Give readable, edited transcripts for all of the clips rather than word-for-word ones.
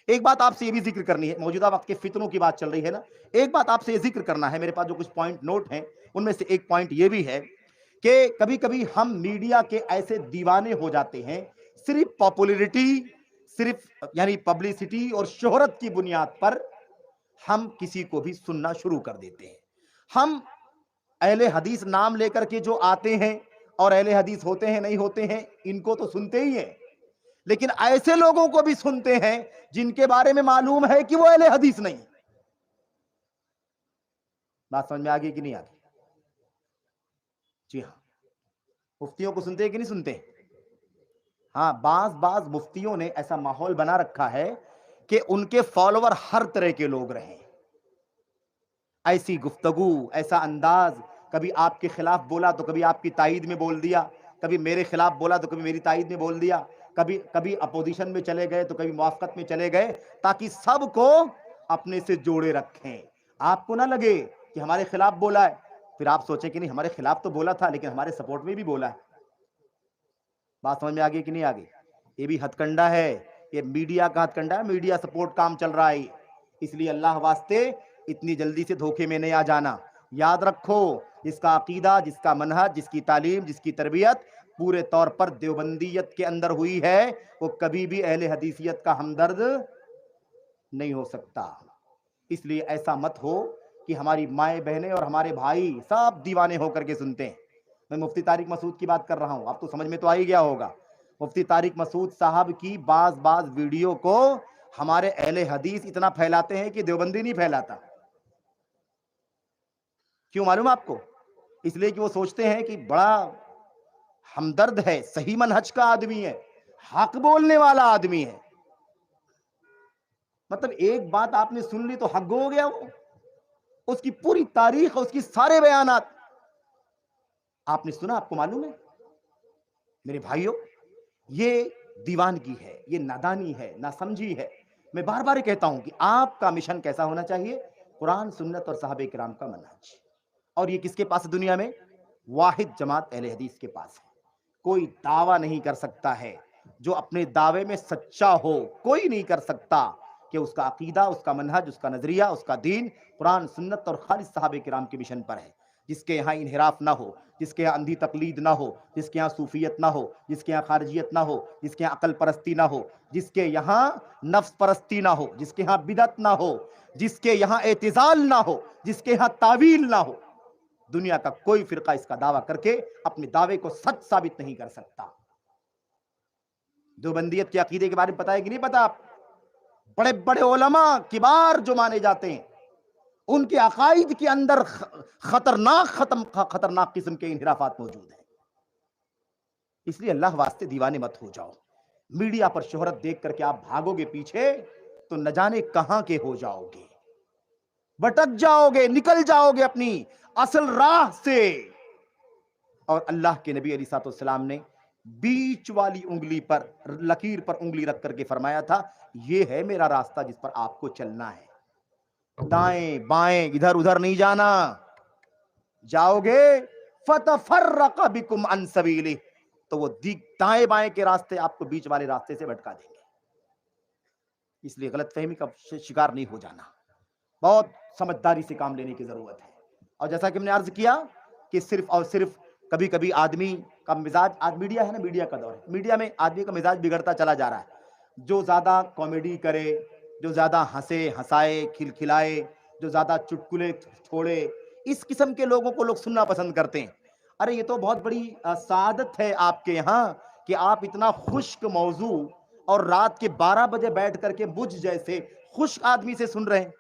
ایک بات آپ سے یہ بھی ذکر کرنی ہے، موجودہ وقت کے فتنوں کی بات چل رہی ہے نا، ایک بات آپ سے یہ ذکر کرنا ہے، میرے پاس جو کچھ پوائنٹ نوٹ ہیں ان میں سے ایک پوائنٹ یہ بھی ہے کہ کبھی کبھی ہم میڈیا کے ایسے دیوانے ہو جاتے ہیں، صرف پاپولیرٹی، صرف یعنی پبلسٹی اور شہرت کی بنیاد پر ہم کسی کو بھی سننا شروع کر دیتے ہیں۔ ہم اہل حدیث نام لے کر کے جو آتے ہیں اور اہل حدیث ہوتے ہیں نہیں ہوتے ہیں ان کو تو سنتے ہی ہیں، لیکن ایسے لوگوں کو بھی سنتے ہیں جن کے بارے میں معلوم ہے کہ وہ اہل حدیث نہیں۔ بات سمجھ میں آگئی کہ نہیں آگئی؟ جی ہاں، مفتیوں کو سنتے ہیں کہ نہیں سنتے؟ ہاں، بعض مفتیوں نے ایسا ماحول بنا رکھا ہے کہ ان کے فالوور ہر طرح کے لوگ رہیں، ایسی گفتگو، ایسا انداز، کبھی آپ کے خلاف بولا تو کبھی آپ کی تائید میں بول دیا، کبھی میرے خلاف بولا تو کبھی میری تائید میں بول دیا، کبھی اپوزیشن میں چلے گئے تو کبھی موافقت میں چلے گئے، تاکہ سب کو اپنے سے جوڑے رکھیں۔ آپ کو نہ لگے کہ ہمارے خلاف بولا ہے، پھر آپ سوچیں کہ نہیں ہمارے خلاف تو بولا تھا لیکن ہمارے سپورٹ میں بھی بولا ہے۔ بات سمجھ میں آگئی کہ نہیں آگئی؟ یہ بھی ہتھ کنڈا ہے، یہ میڈیا کا ہتھ کنڈا ہے، میڈیا سپورٹ کام چل رہا ہے، اس لیے اللہ واسطے اتنی جلدی سے دھوکے میں نہیں آ جانا۔ یاد رکھو، جس کا عقیدہ، جس کا منہج، جس کی تعلیم، جس کی تربیت پورے طور پر دیوبندیت کے اندر ہوئی ہے، وہ کبھی بھی اہل حدیثیت کا ہمدرد نہیں ہو سکتا۔ اس لیے ایسا مت ہو کہ ہماری مائیں بہنیں اور ہمارے بھائی سب دیوانے ہو کر کے سنتے ہیں۔ میں مفتی طارق مسعود کی بات کر رہا ہوں، اب تو سمجھ میں تو آ ہی گیا ہوگا۔ مفتی طارق مسعود صاحب کی بعض ویڈیو کو ہمارے اہل حدیث اتنا پھیلاتے ہیں کہ دیوبندی نہیں پھیلاتا۔ کیوں معلوم آپ کو؟ اس لیے کہ وہ سوچتے ہیں کہ بڑا ہمدرد ہے، صحیح منہج کا آدمی ہے، حق بولنے والا آدمی ہے۔ مطلب ایک بات آپ نے سن لی تو حق ہو گیا، وہ اس کی پوری تاریخ، اس کی سارے بیانات آپ نے سنا، آپ کو معلوم ہے؟ میرے بھائیوں، یہ دیوانگی ہے، یہ نادانی ہے، ناسمجھی ہے۔ میں بار بار کہتا ہوں کہ آپ کا مشن کیسا ہونا چاہیے؟ قرآن، سنت اور صحابہ کرام کا منہج۔ اور یہ کس کے پاس ہے دنیا میں؟ واحد جماعت اہل حدیث کے پاس ہے۔ کوئی دعویٰ نہیں کر سکتا ہے جو اپنے دعوے میں سچا ہو، کوئی نہیں کر سکتا کہ اس کا عقیدہ، اس کا منہج، اس کا نظریہ، اس کا دین قرآن، سنت اور خالص صحابہ کرام کے مشن پر ہے۔ جس کے یہاں انحراف نہ ہو، جس کے یہاں اندھی تقلید نہ ہو، جس کے یہاں صوفیت نہ ہو، جس کے یہاں خارجیت نہ ہو، جس کے یہاں عقل پرستی نہ ہو، جس کے یہاں نفس پرستی نہ ہو، جس کے یہاں بدعت نہ ہو، جس کے یہاں اعتزال نہ ہو، جس کے یہاں تعویل نہ ہو، دنیا کا کوئی فرقہ اس کا دعویٰ کر کے اپنے دعوے کو سچ ثابت نہیں کر سکتا۔ دیوبندیت کے عقیدے کے بارے میں پتہ ہے کہ نہیں پتہ؟ آپ بڑے بڑے علماء کبار جو مانے جاتے ہیں، ان کے عقائد کے اندر خطرناک قسم کے انحرافات موجود ہیں۔ اس لیے اللہ واسطے دیوانے مت ہو جاؤ۔ میڈیا پر شہرت دیکھ کر کے آپ بھاگو گے پیچھے تو نہ جانے کہاں کے ہو جاؤ گے، بھٹک جاؤ گے، نکل جاؤ گے اپنی اصل راہ سے۔ اور اللہ کے نبی علیہ الصلوۃ والسلام نے بیچ والی انگلی پر، لکیر پر انگلی رکھ کر کے فرمایا تھا، یہ ہے میرا راستہ جس پر آپ کو چلنا ہے، دائیں بائیں ادھر ادھر نہیں جانا۔ جاؤ گے فَتَفَرَّقَ بِكُمْ عَنْ سَبِيلِهِ، تو وہ دائیں بائیں کے راستے آپ کو بیچ والے راستے سے بھٹکا دیں گے۔ اس لیے غلط فہمی کا شکار نہیں ہو جانا، بہت سمجھداری سے کام لینے کی ضرورت ہے۔ اور جیسا کہ ہم نے عرض کیا کہ صرف اور صرف کبھی کبھی آدمی کا مزاج، آج میڈیا ہے نا، میڈیا کا دور ہے، میڈیا میں آدمی کا مزاج بگڑتا چلا جا رہا ہے۔ جو زیادہ کامیڈی کرے، جو زیادہ ہنسے ہنسائے، کھلکھلائے، جو زیادہ چٹکلے چھوڑے، اس قسم کے لوگوں کو لوگ سننا پسند کرتے ہیں۔ ارے یہ تو بہت بڑی سعادت ہے آپ کے یہاں کہ آپ اتنا خشک موضوع اور رات کے 12 بجے بیٹھ کر کے مجھ جیسے خشک آدمی سے سن رہے ہیں۔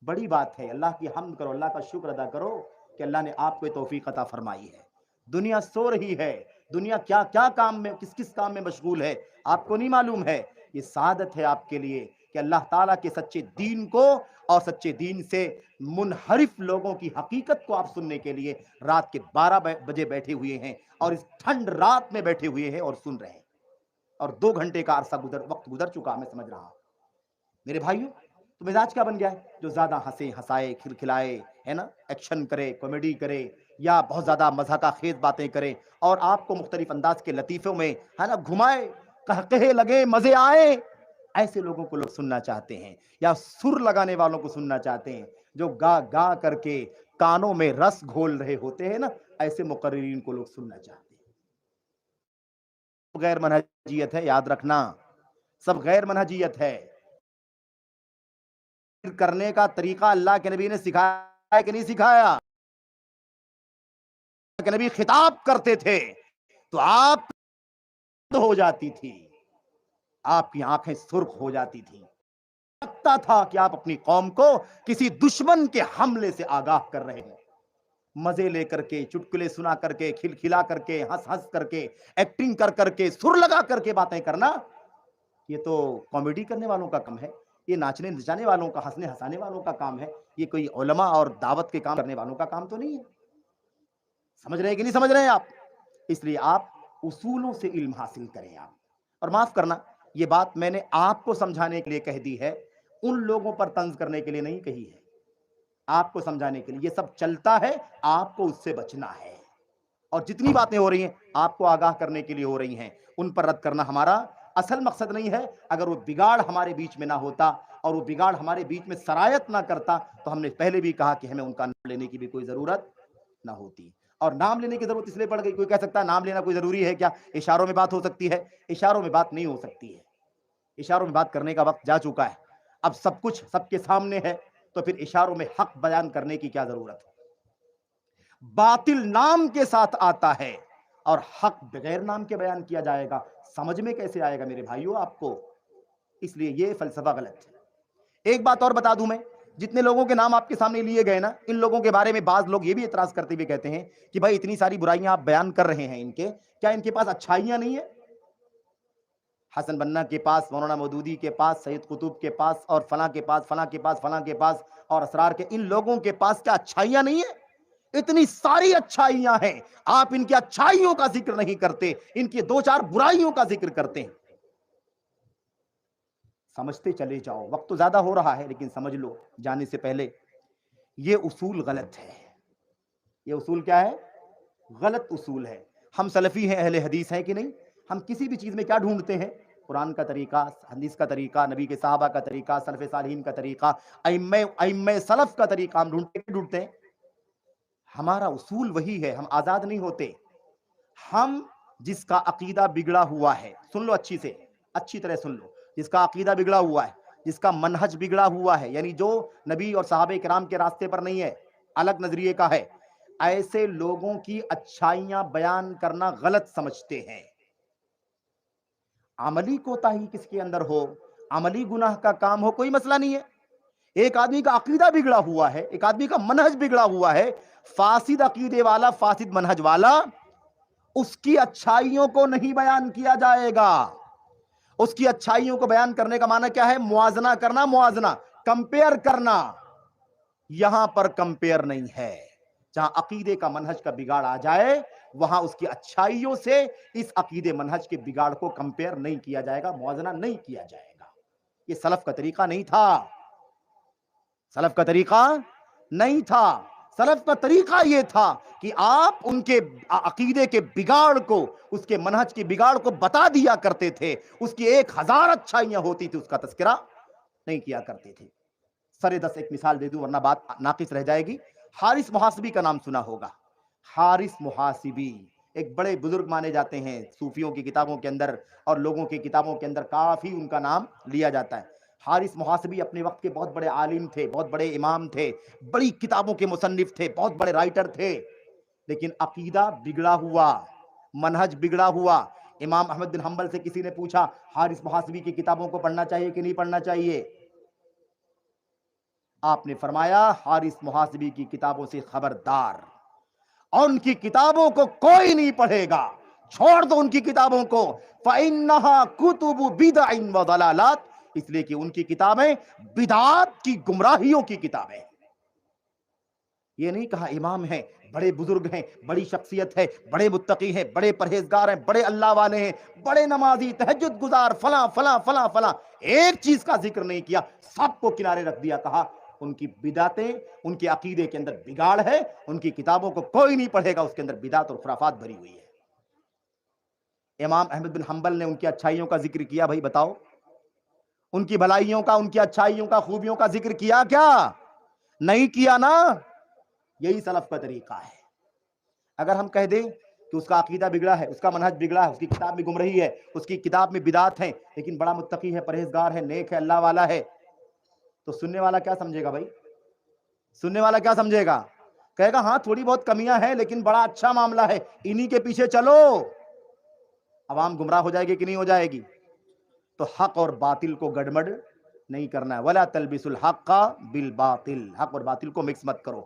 بڑی بات ہے، اللہ کی حمد کرو، اللہ کا شکر ادا کرو کہ اللہ نے آپ کو توفیق عطا فرمائی ہے۔ دنیا سو رہی ہے، دنیا کیا کیا کام میں، کس کام میں مشغول ہے، آپ کو نہیں معلوم ہے۔ یہ سعادت ہے آپ کے لیے کہ اللہ تعالیٰ کے سچے دین کو اور سچے دین سے منحرف لوگوں کی حقیقت کو آپ سننے کے لیے رات کے 12 بجے بیٹھے ہوئے ہیں، اور اس ٹھنڈ رات میں بیٹھے ہوئے ہیں اور سن رہے ہیں، اور 2 گھنٹے کا عرصہ وقت گزر چکا، میں سمجھ رہا ہوں۔ میرے بھائیوں، تو مزاج کیا بن گیا ہے؟ جو زیادہ ہنسے ہنسائے، کھلکھلائے، ہے نا، ایکشن کرے، کامیڈی کرے، یا بہت زیادہ مضحکہ خیز باتیں کرے، اور آپ کو مختلف انداز کے لطیفوں میں، ہے نا، گھمائے، قہقہے لگے، مزے آئے، ایسے لوگوں کو لوگ سننا چاہتے ہیں، یا سر لگانے والوں کو سننا چاہتے ہیں جو گا گا کر کے کانوں میں رس گھول رہے ہوتے ہیں نا، ایسے مقررین کو لوگ سننا چاہتے ہیں۔ غیر منہجیت ہے، یاد رکھنا، سب غیر منہجیت ہے۔ کرنے کا طریقہ اللہ کے نبی نے سکھایا ہے کہ نہیں سکھایا؟ کہ نبی خطاب کرتے تھے تو آپ ہو جاتی تھی، آپ کی آنکھیں سرخ ہو جاتی تھی، لگتا تھا کہ آپ اپنی قوم کو کسی دشمن کے حملے سے آگاہ کر رہے ہیں۔ مزے لے کر کے، چٹکلے سنا کر کے، کھلکھلا کر کے، ہنس ہنس کر کے، ایکٹنگ کر کر کے، سر لگا کر کے باتیں کرنا، یہ تو کامیڈی کرنے والوں کا کام ہے، یہ ناچنے نچانے والوں کا، ہنسنے ہنسانے والوں کا کام ہے، یہ کوئی علماء اور دعوت کے کام کرنے والوں کا کام تو نہیں ہے۔ سمجھ رہے ہیں کہ نہیں سمجھ رہے ہیں آپ؟ اس لیے آپ اصولوں سے علم حاصل کریں آپ۔ اور معاف کرنا، یہ بات میں نے آپ کو سمجھانے کے لیے کہہ دی ہے، ان لوگوں پر طنز کرنے کے لیے نہیں کہی ہے، آپ کو سمجھانے کے لیے۔ یہ سب چلتا ہے، آپ کو اس سے بچنا ہے، اور جتنی باتیں ہو رہی ہیں آپ کو آگاہ کرنے کے لیے ہو رہی ہیں، ان پر رد کرنا ہمارا اصل مقصد نہیں ہے۔ اگر وہ بگاڑ ہمارے بیچ میں نہ ہوتا اور وہ بگاڑ ہمارے بیچ میں سرایت نہ کرتا تو ہم نے پہلے بھی کہا کہ ہمیں ان کا نام لینے کی بھی کوئی ضرورت نہ ہوتی۔ اور نام لینے کی ضرورت اس لیے پڑ گئی، کوئی کہہ سکتا ہے نام لینا کوئی ضروری ہے کیا؟ اشاروں میں بات ہو سکتی ہے؟ اشاروں میں بات نہیں ہو سکتی ہے، اشاروں میں بات کرنے کا وقت جا چکا ہے، اب سب کچھ سب کے سامنے ہے، تو پھر اشاروں میں حق بیان کرنے کی کیا ضرورت ہے؟ باطل نام کے ساتھ آتا ہے اور حق بغیر نام کے بیان کیا جائے گا، سمجھ میں کیسے آئے گا میرے بھائیوں آپ کو؟ اس لیے یہ فلسفہ غلط ہے۔ ایک بات اور بتا دوں میں، جتنے لوگوں کے نام آپ کے سامنے لیے گئے نا، ان لوگوں کے بارے میں بعض لوگ یہ بھی اعتراض کرتے ہوئے کہتے ہیں کہ بھائی اتنی ساری برائیاں آپ بیان کر رہے ہیں ان کے، کیا ان کے پاس اچھائیاں نہیں ہیں؟ حسن بننا کے پاس، مولانا مودودی کے پاس، سید قطب کے پاس، اور فلاں کے پاس، فلاں کے پاس، فلاں کے پاس، اور اسرار کے، ان لوگوں کے پاس کیا اچھائیاں نہیں ہیں؟ اتنی ساری اچھائیاں ہیں، آپ ان کی اچھائیوں کا ذکر نہیں کرتے، ان کی دو چار برائیوں کا ذکر کرتے ہیں۔ سمجھتے چلے جاؤ، وقت تو زیادہ ہو رہا ہے لیکن سمجھ لو جانے سے پہلے، یہ اصول غلط ہے۔ یہ اصول کیا ہے؟ غلط اصول ہے۔ ہم سلفی ہیں، اہل حدیث ہیں کہ نہیں؟ ہم کسی بھی چیز میں کیا ڈھونڈتے ہیں؟ قرآن کا طریقہ، حدیث کا طریقہ، نبی کے صحابہ کا طریقہ، سلف صالحین کا طریقہ، ائمہ سلف کا طریقہ ہم ڈھونڈتے ہیں۔ ہمارا اصول وہی ہے، ہم آزاد نہیں ہوتے۔ ہم جس کا عقیدہ بگڑا ہوا ہے، سن لو اچھی سے، اچھی طرح سن لو، جس کا عقیدہ بگڑا ہوا ہے، جس کا منہج بگڑا ہوا ہے، یعنی جو نبی اور صحابہ کرام کے راستے پر نہیں ہے، الگ نظریے کا ہے، ایسے لوگوں کی اچھائیاں بیان کرنا غلط سمجھتے ہیں۔ عملی کوتاہی کس کے اندر ہو، عملی گناہ کا کام ہو، کوئی مسئلہ نہیں ہے۔ ایک آدمی کا عقیدہ بگڑا ہوا ہے، ایک آدمی کا منہج بگڑا ہوا ہے، فاسد عقیدے والا، فاسد منہج والا، اس کی اچھائیوں کو نہیں بیان کیا جائے گا۔ اس کی اچھائیوں کو بیان کرنے کا معنی کیا ہے؟ موازنہ کرنا، موازنہ، کمپیئر کرنا۔ یہاں پر کمپیئر نہیں ہے۔ جہاں عقیدے کا منہج کا بگاڑ آ جائے، وہاں اس کی اچھائیوں سے اس عقیدے منہج کے بگاڑ کو کمپیئر نہیں کیا جائے گا، موازنہ نہیں کیا جائے گا۔ یہ سلف کا طریقہ نہیں تھا، سلف کا طریقہ نہیں تھا۔ سلف کا طریقہ یہ تھا کہ آپ ان کے عقیدے کے بگاڑ کو، اس کے منہج کے بگاڑ کو بتا دیا کرتے تھے، اس کی 1000 اچھائیاں ہوتی تھی، اس کا تذکرہ نہیں کیا کرتے تھے۔ سرے دس ایک مثال دے دوں ورنہ بات ناقص رہ جائے گی۔ حارث محاسبی کا نام سنا ہوگا۔ حارث محاسبی ایک بڑے بزرگ مانے جاتے ہیں، صوفیوں کی کتابوں کے اندر اور لوگوں کی کتابوں کے اندر کافی ان کا نام لیا جاتا ہے۔ حارث محاسبی اپنے وقت کے بہت بڑے عالم تھے، بہت بڑے امام تھے، بڑی کتابوں کے مصنف تھے، بہت بڑے رائٹر تھے، لیکن عقیدہ بگڑا ہوا، منہج بگڑا ہوا۔ امام احمد بن حنبل سے کسی نے پوچھا حارث محاسبی کی کتابوں کو پڑھنا چاہیے کہ نہیں پڑھنا چاہیے؟ آپ نے فرمایا حارث محاسبی کی کتابوں سے خبردار، اور ان کی کتابوں کو کوئی نہیں پڑھے گا، چھوڑ دو ان کی کتابوں کو، فَإِنَّهَا كُتُبُ بِدْعٍ وَضَلَالَاتٍ، اس لیے کہ ان کی کتابیں بدعات کی گمراہیوں کی کتابیں ہیں۔ یہ نہیں کہا امام ہیں، بڑے بزرگ ہیں، بڑی شخصیت ہے، بڑے متقی ہیں، بڑے پرہیزگار ہیں، بڑے اللہ والے ہیں، بڑے نمازی، تہجد گزار، فلاں فلاں فلاں فلاں، ایک چیز کا ذکر نہیں کیا، سب کو کنارے رکھ دیا، کہا ان کی بدعتیں، ان کے عقیدے کے اندر بگاڑ ہے، ان کی کتابوں کو کوئی نہیں پڑھے گا، اس کے اندر بدعت اور خرافات بھری ہوئی ہے۔ امام احمد بن حنبل نے ان کی اچھائیوں کا ذکر کیا، بھائی بتاؤ ان کی بھلائیوں کا، ان کی اچھائیوں کا، خوبیوں کا ذکر کیا کیا؟ نہیں کیا نا؟ یہی سلف کا طریقہ ہے۔ اگر ہم کہہ دیں کہ اس کا عقیدہ بگڑا ہے، اس کا منہج بگڑا ہے، اس کی کتاب میں گمراہی ہے، اس کی کتاب میں بدعات ہیں، لیکن بڑا متقی ہے، پرہیزگار ہے، نیک ہے، اللہ والا ہے، تو سننے والا کیا سمجھے گا بھائی؟ سننے والا کیا سمجھے گا؟ کہے گا ہاں تھوڑی بہت کمیاں ہیں لیکن بڑا اچھا معاملہ ہے، انہی کے پیچھے چلو۔ عوام گمراہ ہو جائے گی کہ نہیں ہو جائے گی؟ تو حق اور باطل کو گڑبڑ نہیں کرنا ہے۔ وَلَا تَلْبِسُوا الْحَقَّ بِالْبَاطِلِ، حق اور باطل کو مکس مت کرو۔